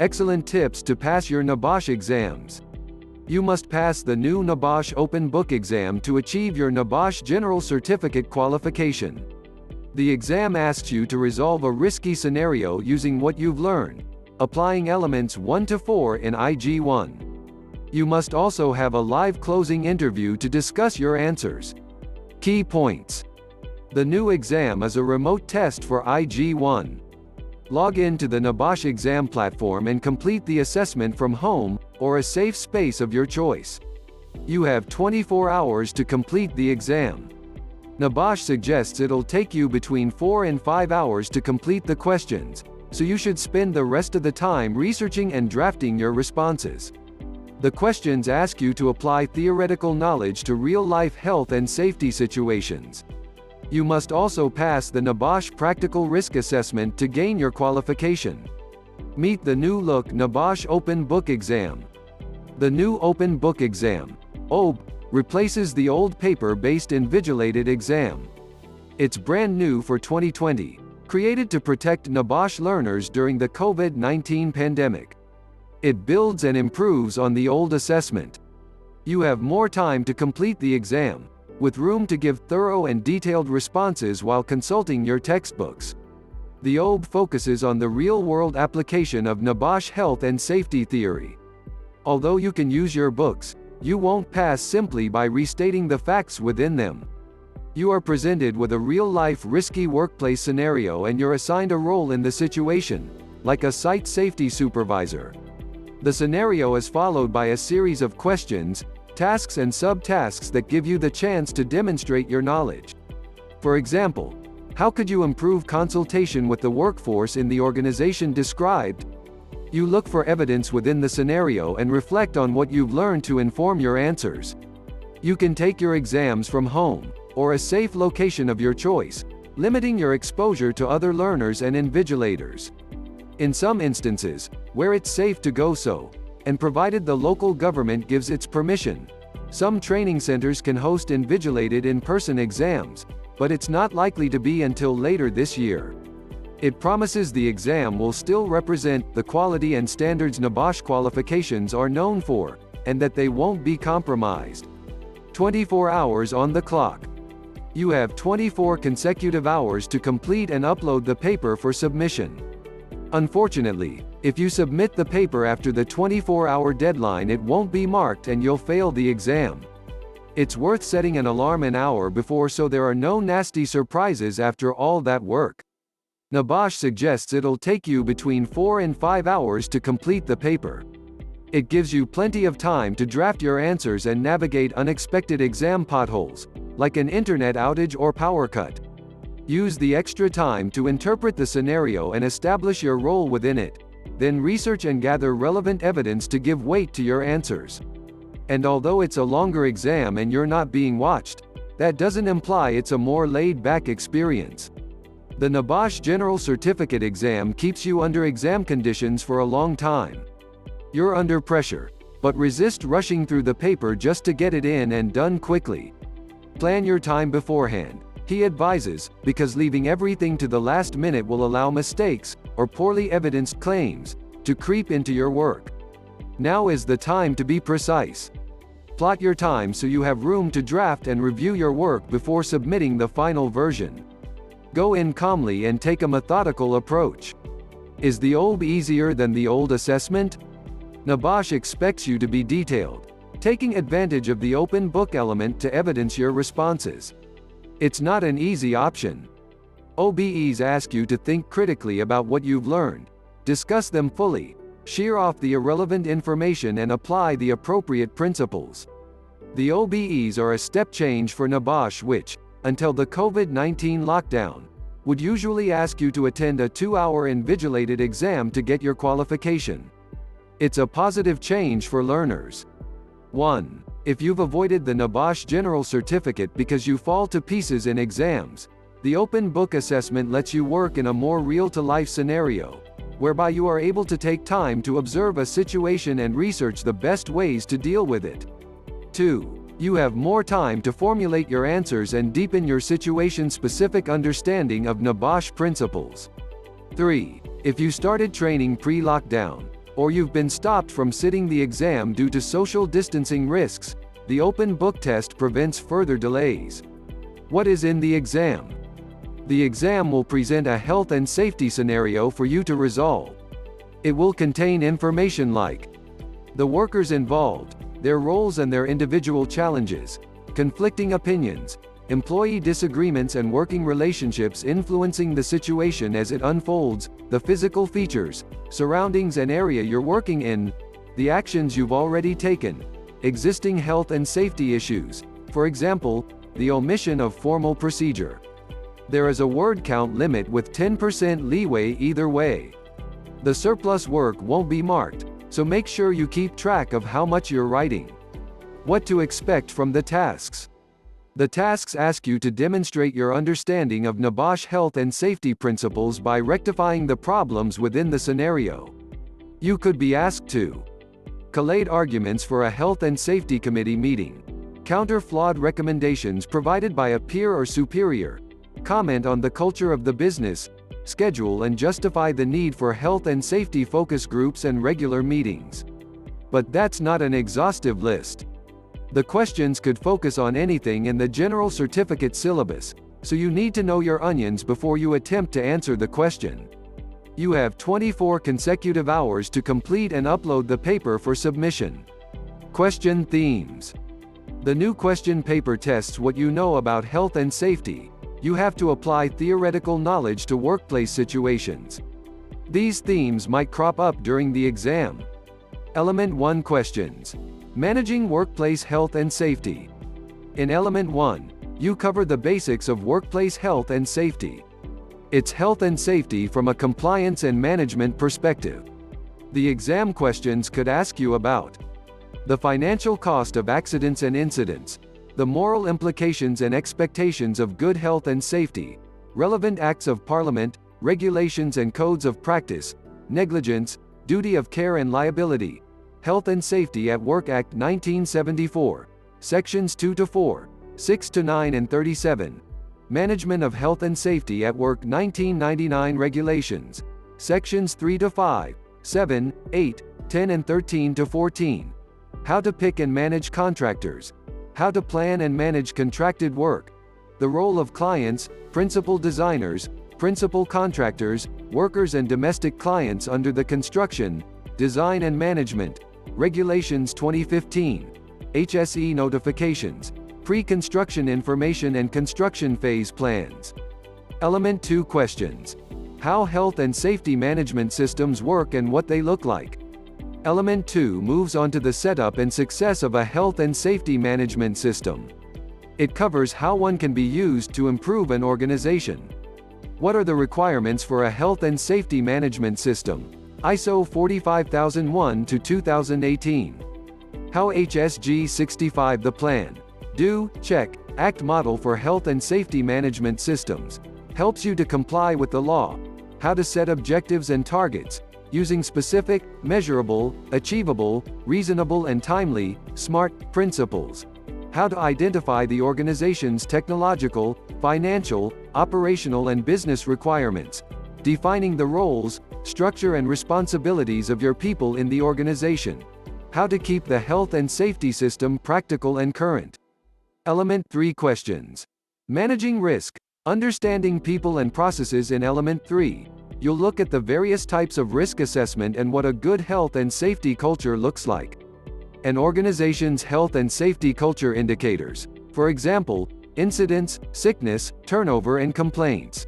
Excellent tips to pass your NEBOSH exams. You must pass the new NEBOSH Open Book exam to achieve your NEBOSH General Certificate qualification. The exam asks you to resolve a risky scenario using what you've learned, applying elements 1 to 4 in IG1. You must also have a live closing interview to discuss your answers. Key points. The new exam is a remote test for IG1. Log in to the NEBOSH exam platform and complete the assessment from home, or a safe space of your choice. You have 24 hours to complete the exam. NEBOSH suggests it'll take you between 4 and 5 hours to complete the questions, so you should spend the rest of the time researching and drafting your responses. The questions ask you to apply theoretical knowledge to real-life health and safety situations. You must also pass the NEBOSH Practical Risk Assessment to gain your qualification. Meet the new look NEBOSH Open Book Exam. The new Open Book Exam, OB, replaces the old paper-based invigilated exam. It's brand new for 2020, created to protect NEBOSH learners during the COVID-19 pandemic. It builds and improves on the old assessment. You have more time to complete the exam, with room to give thorough and detailed responses while consulting your textbooks. The OB focuses on the real-world application of NEBOSH health and safety theory. Although you can use your books, you won't pass simply by restating the facts within them. You are presented with a real-life risky workplace scenario and you're assigned a role in the situation, like a site safety supervisor. The scenario is followed by a series of questions, tasks and subtasks that give you the chance to demonstrate your knowledge. For example, how could you improve consultation with the workforce in the organization described? You look for evidence within the scenario and reflect on what you've learned to inform your answers. You can take your exams from home, or a safe location of your choice, limiting your exposure to other learners and invigilators. In some instances, where it's safe to go so, and provided the local government gives its permission, some training centers can host invigilated in-person exams, but it's not likely to be until later this year. It promises the exam will still represent the quality and standards NEBOSH qualifications are known for, and that they won't be compromised. 24 hours on the clock. You have 24 consecutive hours to complete and upload the paper for submission. Unfortunately, if you submit the paper after the 24-hour deadline, it won't be marked and you'll fail the exam. It's worth setting an alarm an hour before so there are no nasty surprises after all that work. NEBOSH suggests it'll take you between 4 and 5 hours to complete the paper. It gives you plenty of time to draft your answers and navigate unexpected exam potholes, like an internet outage or power cut. Use the extra time to interpret the scenario and establish your role within it. Then research and gather relevant evidence to give weight to your answers. And although it's a longer exam and you're not being watched, that doesn't imply it's a more laid-back experience. The NEBOSH General Certificate exam keeps you under exam conditions for a long time. You're under pressure, but resist rushing through the paper just to get it in and done quickly. Plan your time beforehand, he advises, because leaving everything to the last minute will allow mistakes, or poorly evidenced claims, to creep into your work. Now is the time to be precise. Plot your time so you have room to draft and review your work before submitting the final version. Go in calmly and take a methodical approach. Is the OB easier than the old assessment? NEBOSH expects you to be detailed, taking advantage of the open book element to evidence your responses. It's not an easy option. OBEs ask you to think critically about what you've learned, discuss them fully, shear off the irrelevant information and apply the appropriate principles. The OBEs are a step change for NEBOSH which, until the COVID-19 lockdown, would usually ask you to attend a 2-hour invigilated exam to get your qualification. It's a positive change for learners. 1. If you've avoided the NEBOSH General Certificate because you fall to pieces in exams, the open book assessment lets you work in a more real-to-life scenario, whereby you are able to take time to observe a situation and research the best ways to deal with it. 2. You have more time to formulate your answers and deepen your situation-specific understanding of NEBOSH principles. 3. If you started training pre-lockdown, or you've been stopped from sitting the exam due to social distancing risks, the open book test prevents further delays. What is in the exam? The exam will present a health and safety scenario for you to resolve. It will contain information like the workers involved, their roles and their individual challenges, conflicting opinions, employee disagreements and working relationships influencing the situation as it unfolds, the physical features, surroundings and area you're working in, the actions you've already taken, existing health and safety issues, for example, the omission of formal procedure. There is a word count limit with 10% leeway either way. The surplus work won't be marked, so make sure you keep track of how much you're writing. What to expect from the tasks. The tasks ask you to demonstrate your understanding of NEBOSH health and safety principles by rectifying the problems within the scenario. You could be asked to collate arguments for a health and safety committee meeting, counter flawed recommendations provided by a peer or superior, comment on the culture of the business, schedule and justify the need for health and safety focus groups and regular meetings. But that's not an exhaustive list. The questions could focus on anything in the General Certificate syllabus, so you need to know your onions before you attempt to answer the question. You have 24 consecutive hours to complete and upload the paper for submission. Question themes. The new question paper tests what you know about health and safety. You have to apply theoretical knowledge to workplace situations. These themes might crop up during the exam. Element 1 questions. Managing workplace health and safety. In Element 1, you cover the basics of workplace health and safety. It's health and safety from a compliance and management perspective. The exam questions could ask you about the financial cost of accidents and incidents, the moral implications and expectations of good health and safety, relevant acts of Parliament, regulations and codes of practice, negligence, duty of care and liability, Health and Safety at Work Act 1974, Sections 2 to 4, 6 to 9 and 37, Management of Health and Safety at Work 1999 Regulations, Sections 3 to 5, 7, 8, 10 and 13 to 14, How to pick and manage contractors, How to plan and manage contracted work, the role of clients, principal designers, principal contractors, workers and domestic clients under the construction, design and management, Regulations 2015, HSE notifications, pre-construction information and construction phase plans. Element 2 questions. How health and safety management systems work and what they look like. Element 2 moves on to the setup and success of a health and safety management system. It covers how one can be used to improve an organization. What are the requirements for a health and safety management system? ISO 45001 to 2018. How HSG 65 the plan, do, check, act model for health and safety management systems, helps you to comply with the law. How to set objectives and targets, using specific, measurable, achievable, reasonable and timely, SMART, principles. How to identify the organization's technological, financial, operational and business requirements, defining the roles, structure and responsibilities of your people in the organization. How to keep the health and safety system practical and current. Element 3 questions. Managing risk, understanding people and processes. In Element 3, you'll look at the various types of risk assessment and what a good health and safety culture looks like. An organization's health and safety culture indicators, for example, incidents, sickness, turnover and complaints.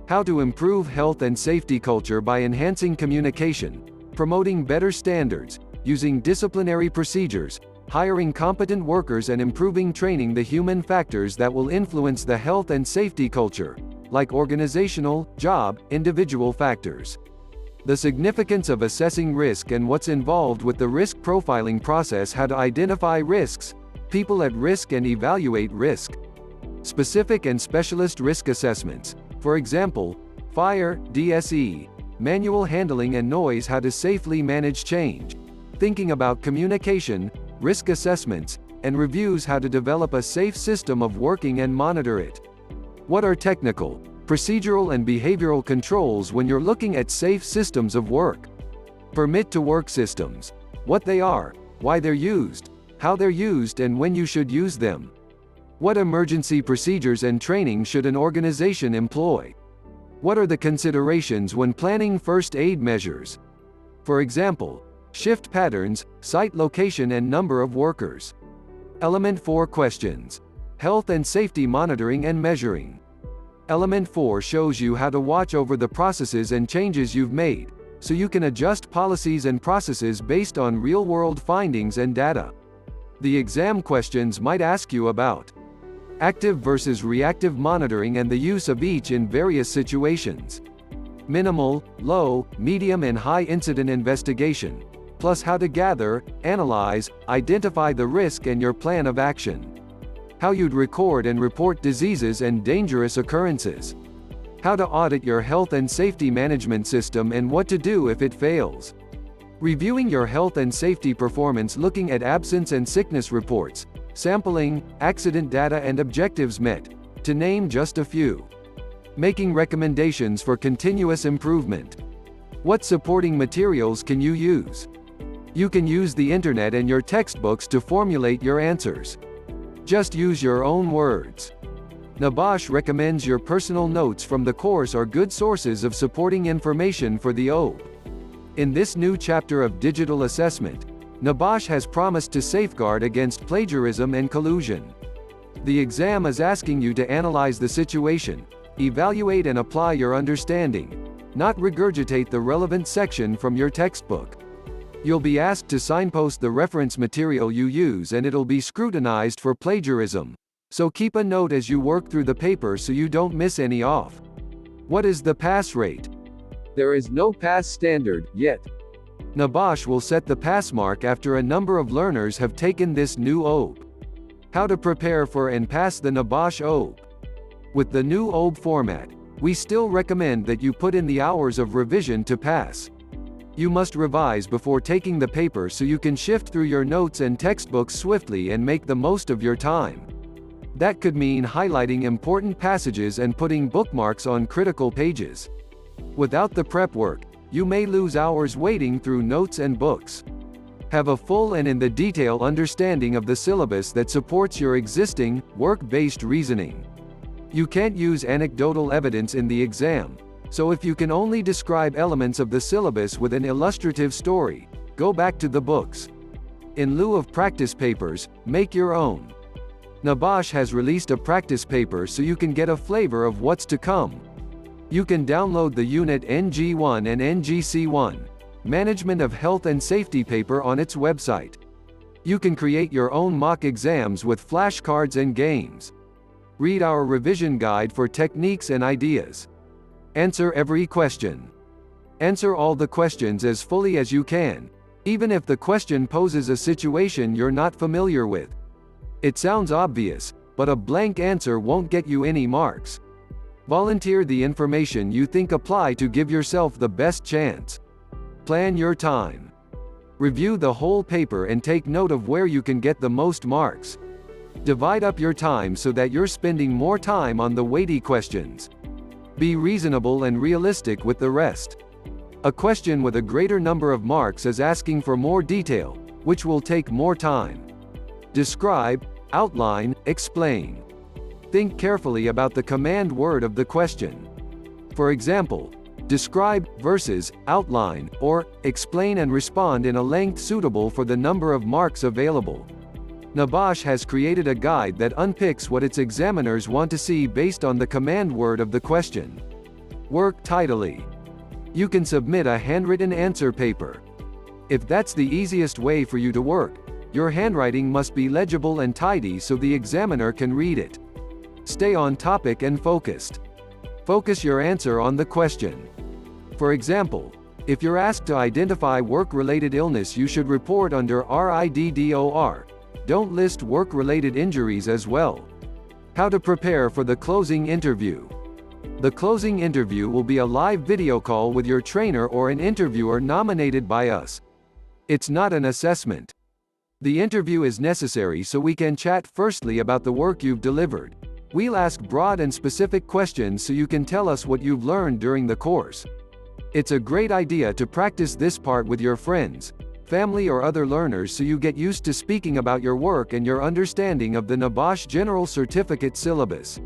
How to improve health and safety culture by enhancing communication, promoting better standards, using disciplinary procedures, hiring competent workers and improving training. The human factors that will influence the health and safety culture, like organizational, job, individual factors. The significance of assessing risk and what's involved with the risk profiling process. How to identify risks, people at risk and evaluate risk. Specific and specialist risk assessments, for example, fire, DSE, manual handling and noise. How to safely manage change. Thinking about communication, risk assessments, and reviews. How to develop a safe system of working and monitor it. What are technical, procedural and behavioral controls when you're looking at safe systems of work? Permit to work systems. What they are, why they're used, how they're used and when you should use them. What emergency procedures and training should an organization employ? What are the considerations when planning first aid measures? For example, shift patterns, site location and number of workers. Element 4 questions. Health and safety monitoring and measuring. Element 4 shows you how to watch over the processes and changes you've made, so you can adjust policies and processes based on real-world findings and data. The exam questions might ask you about active versus reactive monitoring and the use of each in various situations. Minimal, low, medium and high incident investigation, plus how to gather, analyze, identify the risk and your plan of action. How you'd record and report diseases and dangerous occurrences. How to audit your health and safety management system and what to do if it fails. Reviewing your health and safety performance looking at absence and sickness reports, sampling, accident data and objectives met, to name just a few. Making recommendations for continuous improvement. What supporting materials can you use? You can use the internet and your textbooks to formulate your answers. Just use your own words. NEBOSH recommends your personal notes from the course are good sources of supporting information for the OAB. In this new chapter of digital assessment, NEBOSH has promised to safeguard against plagiarism and collusion. The exam is asking you to analyze the situation, evaluate and apply your understanding, not regurgitate the relevant section from your textbook. You'll be asked to signpost the reference material you use and it'll be scrutinized for plagiarism. So keep a note as you work through the paper so you don't miss any off. What is the pass rate? There is no pass standard, yet. NEBOSH will set the pass mark after a number of learners have taken this new OAB. How to prepare for and pass the NEBOSH OAB. With the new OAB format, we still recommend that you put in the hours of revision to pass. You must revise before taking the paper so you can shift through your notes and textbooks swiftly and make the most of your time. That could mean highlighting important passages and putting bookmarks on critical pages. Without the prep work, you may lose hours wading through notes and books. Have a full and in the detail understanding of the syllabus that supports your existing, work-based reasoning. You can't use anecdotal evidence in the exam, so if you can only describe elements of the syllabus with an illustrative story, go back to the books. In lieu of practice papers, make your own. NEBOSH has released a practice paper so you can get a flavor of what's to come. You can download the Unit NG1 and NGC1, Management of Health and Safety paper on its website. You can create your own mock exams with flashcards and games. Read our revision guide for techniques and ideas. Answer every question. Answer all the questions as fully as you can, even if the question poses a situation you're not familiar with. It sounds obvious, but a blank answer won't get you any marks. Volunteer the information you think apply to give yourself the best chance. Plan your time. Review the whole paper and take note of where you can get the most marks. Divide up your time so that you're spending more time on the weighty questions. Be reasonable and realistic with the rest. A question with a greater number of marks is asking for more detail, which will take more time. Describe, outline, explain. Think carefully about the command word of the question. For example, describe versus outline, or explain and respond in a length suitable for the number of marks available. NEBOSH has created a guide that unpicks what its examiners want to see based on the command word of the question. Work tidily. You can submit a handwritten answer paper. If that's the easiest way for you to work, your handwriting must be legible and tidy so the examiner can read it. Stay on topic and focused. Focus your answer on the question. For example, if you're asked to identify work-related illness you should report under RIDDOR, don't list work-related injuries as well. How to prepare for the closing interview. The closing interview will be a live video call with your trainer or an interviewer nominated by us. It's not an assessment. The interview is necessary so we can chat firstly about the work you've delivered. We'll ask broad and specific questions so you can tell us what you've learned during the course. It's a great idea to practice this part with your friends, family or other learners so you get used to speaking about your work and your understanding of the NEBOSH General Certificate syllabus.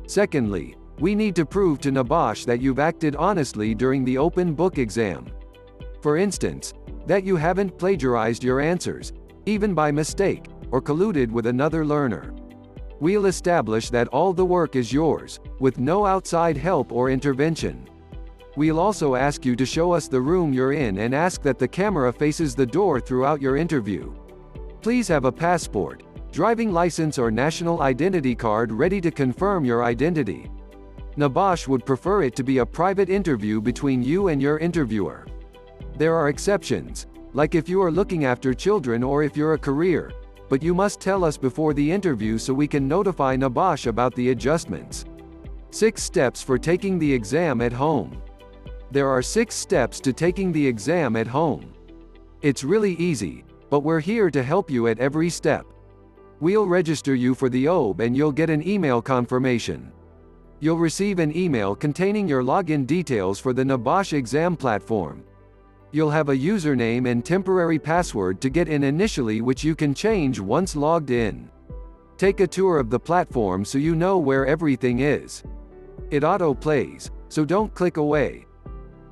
Secondly, we need to prove to NEBOSH that you've acted honestly during the open book exam. For instance, that you haven't plagiarized your answers, even by mistake, or colluded with another learner. We'll establish that all the work is yours, with no outside help or intervention. We'll also ask you to show us the room you're in and ask that the camera faces the door throughout your interview. Please have a passport, driving license or national identity card ready to confirm your identity. NEBOSH would prefer it to be a private interview between you and your interviewer. There are exceptions, like if you are looking after children or if you're a career, but you must tell us before the interview so we can notify NEBOSH about the adjustments. 6 steps for taking the exam at home. There are 6 steps to taking the exam at home. It's really easy, but we're here to help you at every step. We'll register you for the OAB and you'll get an email confirmation. You'll receive an email containing your login details for the NEBOSH exam platform. You'll have a username and temporary password to get in initially, which you can change once logged in. Take a tour of the platform so you know where everything is. It auto-plays, so don't click away.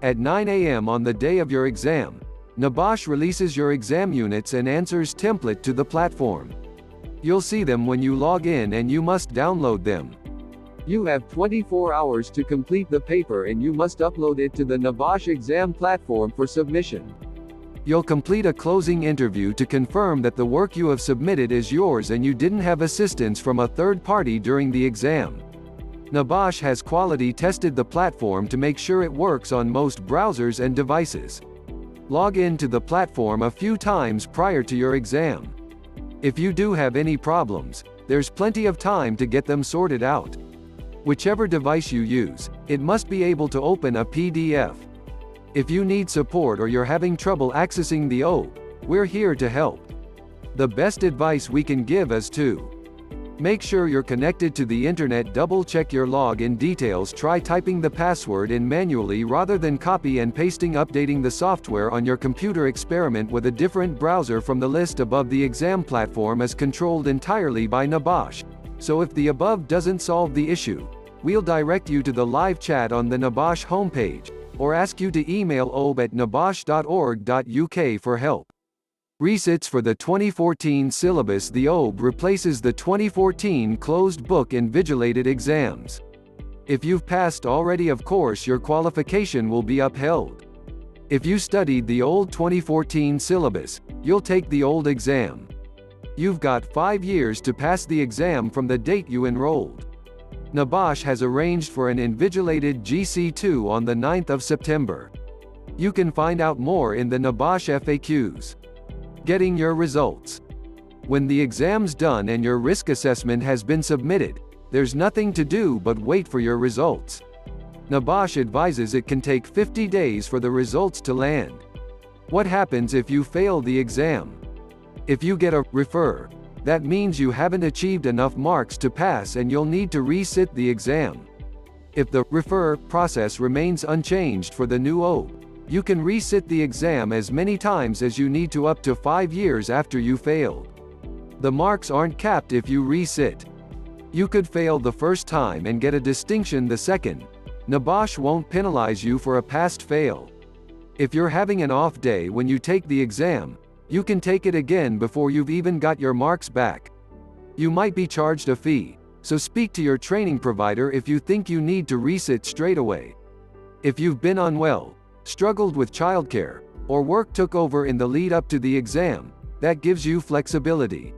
At 9 a.m. on the day of your exam, NEBOSH releases your exam units and answers template to the platform. You'll see them when you log in and you must download them. You have 24 hours to complete the paper and you must upload it to the NEBOSH exam platform for submission. You'll complete a closing interview to confirm that the work you have submitted is yours and you didn't have assistance from a third party during the exam. NEBOSH has quality tested the platform to make sure it works on most browsers and devices. Log in to the platform a few times prior to your exam. If you do have any problems, there's plenty of time to get them sorted out. Whichever device you use, it must be able to open a PDF. If you need support or you're having trouble accessing the OAB, we're here to help. The best advice we can give is to make sure you're connected to the internet. Double-check your login details. Try typing the password in manually rather than copy and pasting. Updating the software on your computer. Experiment with a different browser from the list above. The exam platform is controlled entirely by NEBOSH, so if the above doesn't solve the issue, we'll direct you to the live chat on the NEBOSH homepage, or ask you to email oab@nebosh.org.uk for help. Resits for the 2014 syllabus. The OAB replaces the 2014 closed book invigilated exams. If you've passed already, of course your qualification will be upheld. If you studied the old 2014 syllabus, you'll take the old exam. You've got 5 years to pass the exam from the date you enrolled. NEBOSH has arranged for an invigilated GC2 on the 9th of September. You can find out more in the NEBOSH FAQs. Getting your results. When the exam's done and your risk assessment has been submitted, there's nothing to do but wait for your results. NEBOSH advises it can take 50 days for the results to land. What happens if you fail the exam? If you get a refer, that means you haven't achieved enough marks to pass and you'll need to resit the exam. If the refer process remains unchanged for the new OAB, you can resit the exam as many times as you need to, up to 5 years after you failed. The marks aren't capped if you resit. You could fail the first time and get a distinction the second. NEBOSH won't penalize you for a past fail. If you're having an off day when you take the exam, you can take it again before you've even got your marks back. You might be charged a fee, so speak to your training provider if you think you need to resit straight away. If you've been unwell, struggled with childcare, or work took over in the lead up to the exam, that gives you flexibility.